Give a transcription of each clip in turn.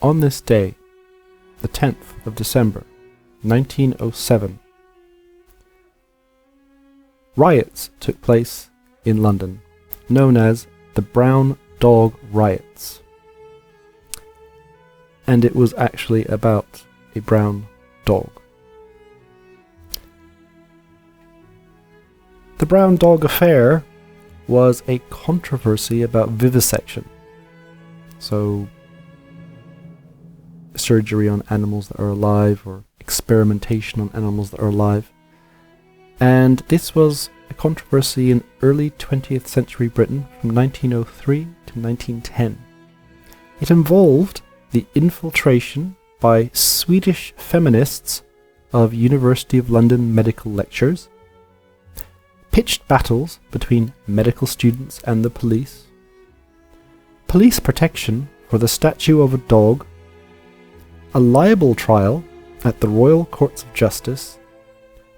On this day, the 10th of December, 1907, riots took place in London, known as the Brown Dog Riots. And it was actually about a brown dog. The Brown Dog affair was a controversy about vivisection. So, surgery on animals that are alive, or experimentation on animals that are alive. And this was a controversy in early 20th century Britain from 1903 to 1910. It involved the infiltration by Swedish feminists of University of London medical lectures, pitched battles between medical students and the police, police protection for the statue of a dog, a libel trial at the Royal Courts of Justice,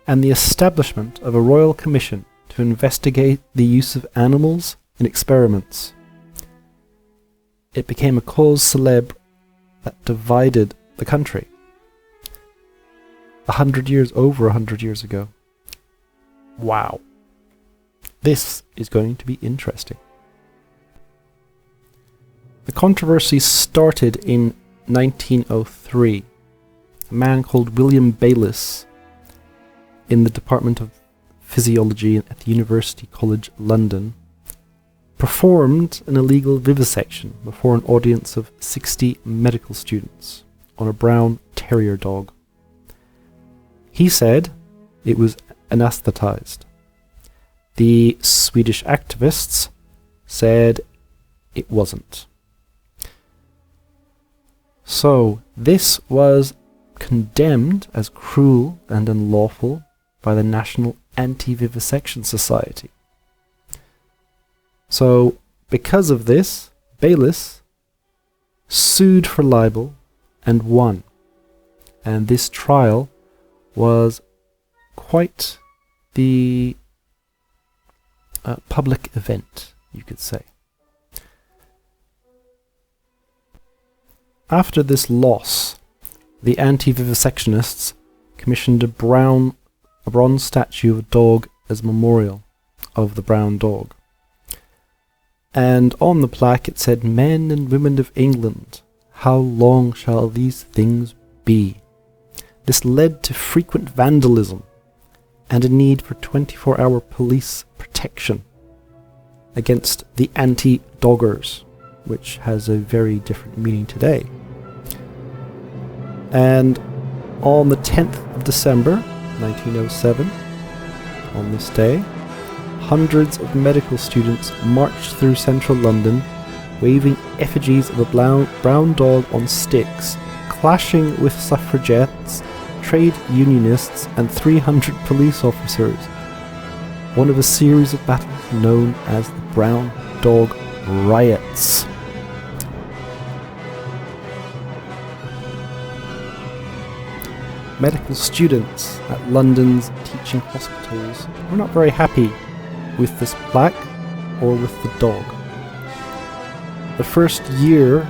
and the establishment of a royal commission to investigate the use of animals in experiments. It became a cause célèbre that divided the country. Over 100 years ago. Wow. This is going to be interesting. The controversy started in 1903. A man called William Bayliss, in the Department of Physiology at the University College London, performed an illegal vivisection before an audience of 60 medical students on a brown terrier dog. He said it was anesthetized. The Swedish activists said it wasn't. So this was condemned as cruel and unlawful by the National Anti-Vivisection Society. So, because of this, Bayliss sued for libel and won. And this trial was quite the public event, you could say. After this loss, the anti-vivisectionists commissioned a bronze statue of a dog as a memorial of the brown dog. And on the plaque it said, "Men and women of England, how long shall these things be?" This led to frequent vandalism and a need for 24-hour police protection against the anti-doggers, which has a very different meaning today. And on the 10th of December 1907, on this day, hundreds of medical students marched through central London, waving effigies of a brown dog on sticks, clashing with suffragettes, trade unionists, and 300 police officers. One of a series of battles known as the Brown Dog Riots. Medical students at London's teaching hospitals were not very happy with this plaque or with the dog. The first year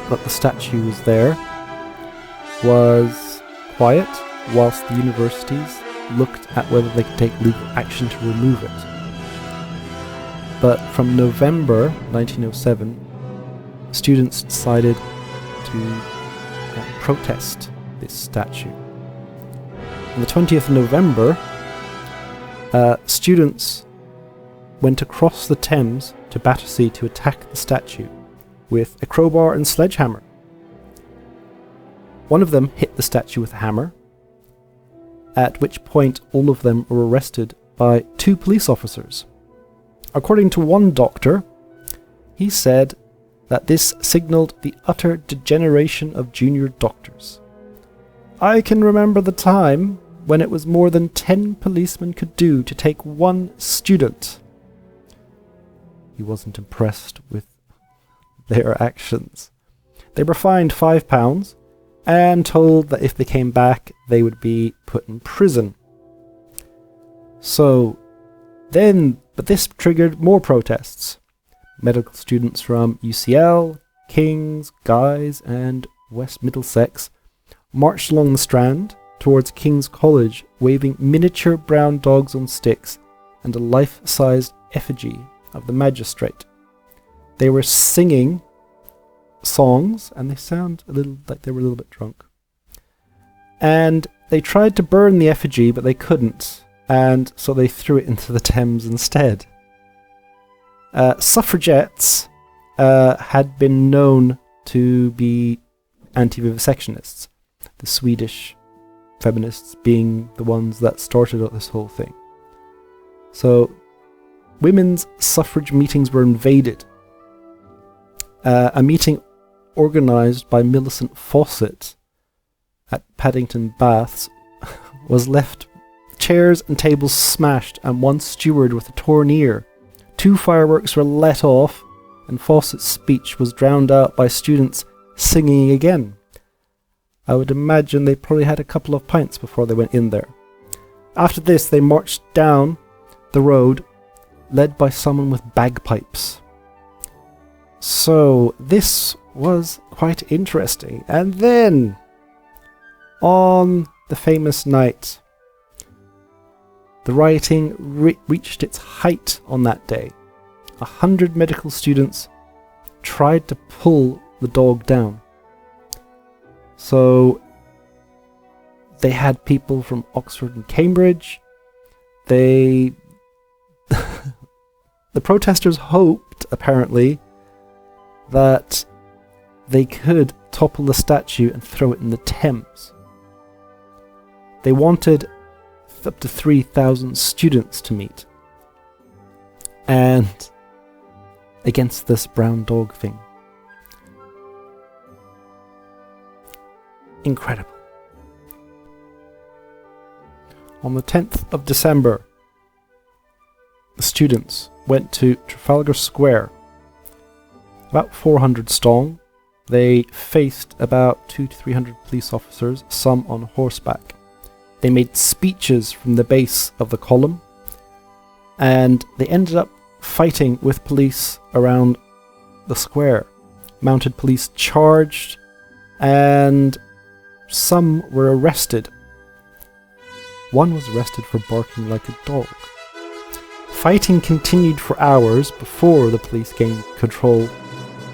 that the statue was there was quiet, whilst the universities looked at whether they could take legal action to remove it. But from November 1907, students decided to protest this statue. On the 20th of November, students went across the Thames to Battersea to attack the statue with a crowbar and sledgehammer. One of them hit the statue with a hammer, at which point all of them were arrested by 2 police officers. According to one doctor, he said that this signalled the utter degeneration of junior doctors. "I can remember the time when it was more than 10 policemen could do to take one student." He wasn't impressed with their actions. They were fined £5 and told that if they came back, they would be put in prison. But this triggered more protests. Medical students from UCL, King's, Guy's, and West Middlesex, marched along the Strand towards King's College, waving miniature brown dogs on sticks and a life-sized effigy of the magistrate. They were singing songs, and they sound a little like they were a little bit drunk. And they tried to burn the effigy, but they couldn't, and so they threw it into the Thames instead. Suffragettes had been known to be anti-vivisectionists, the Swedish feminists being the ones that started this whole thing. So women's suffrage meetings were invaded. A meeting organised by Millicent Fawcett at Paddington Baths was left, chairs and tables smashed, and one steward with a torn ear. 2 fireworks were let off, and Fawcett's speech was drowned out by students singing again. I would imagine they probably had a couple of pints before they went in there. After this, they marched down the road, led by someone with bagpipes. So this was quite interesting. And then, on the famous night, the rioting reached its height on that day. 100 medical students tried to pull the dog down. So they had people from Oxford and Cambridge. The protesters hoped, apparently, that they could topple the statue and throw it in the Thames. They wanted up to 3,000 students to meet, and against this brown dog thing. Incredible. On the 10th of December, the students went to Trafalgar Square, about 400 strong. They faced about 200 to 300 police officers, some on horseback. They made speeches from the base of the column, and they ended up fighting with police around the square. Mounted police charged, and some were arrested. One was arrested for barking like a dog. Fighting continued for hours before the police gained control,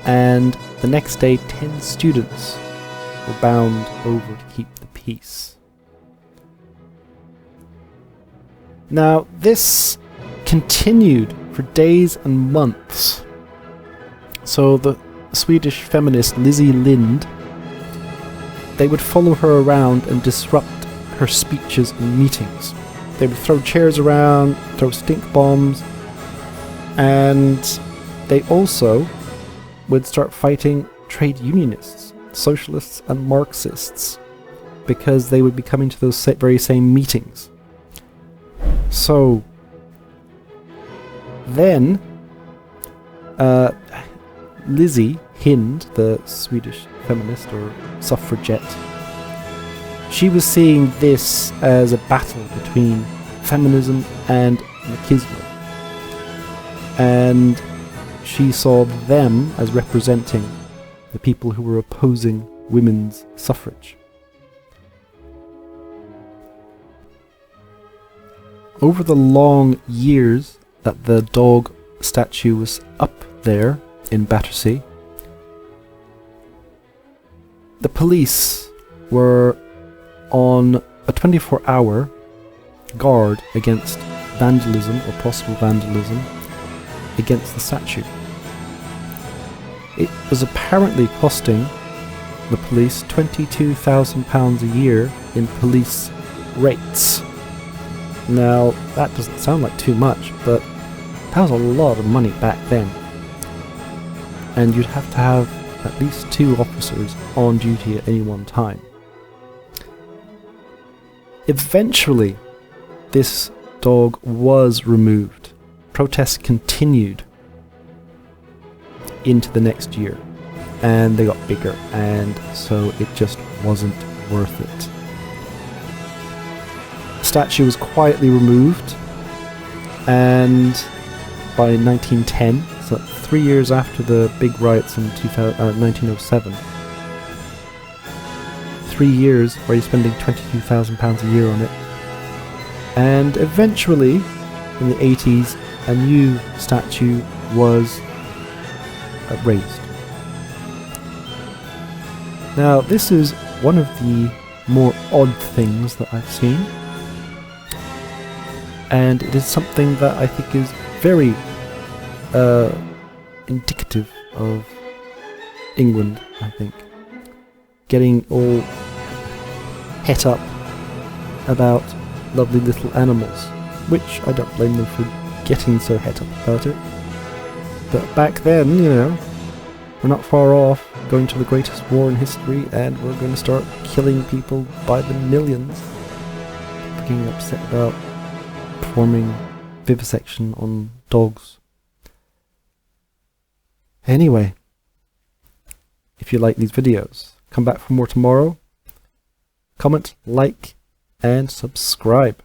and the next day 10 students were bound over to keep the peace. Now, this continued for days and months. So the Swedish feminist Lizzie Lind, they would follow her around and disrupt her speeches and meetings. They would throw chairs around, throw stink bombs, and they also would start fighting trade unionists, socialists and Marxists, because they would be coming to those very same meetings. So then Lizzie Hind, the Swedish feminist or suffragette, she was seeing this as a battle between feminism and machismo, and she saw them as representing the people who were opposing women's suffrage. Over the long years that the dog statue was up there in Battersea, the police were on a 24-hour guard against vandalism or possible vandalism against the statue. It was apparently costing the police £22,000 a year in police rates. Now, that doesn't sound like too much, but that was a lot of money back then. And you'd have to have at least 2 officers on duty at any one time. Eventually, this dog was removed. Protests continued into the next year, and they got bigger, and so it just wasn't worth it. The statue was quietly removed, and by 1910, so 3 years after the big riots in 1907, 3 years where you're spending £22,000 a year on it. And eventually, in the 80s, a new statue was raised. Now, this is one of the more odd things that I've seen, and it is something that I think is very indicative of England, I think. Getting all het up about lovely little animals, which I don't blame them for getting so het up about it. But back then, you know, we're not far off going to the greatest war in history, and we're going to start killing people by the millions. People getting upset about performing vivisection on dogs. Anyway, if you like these videos, come back for more tomorrow. Comment, like, and subscribe.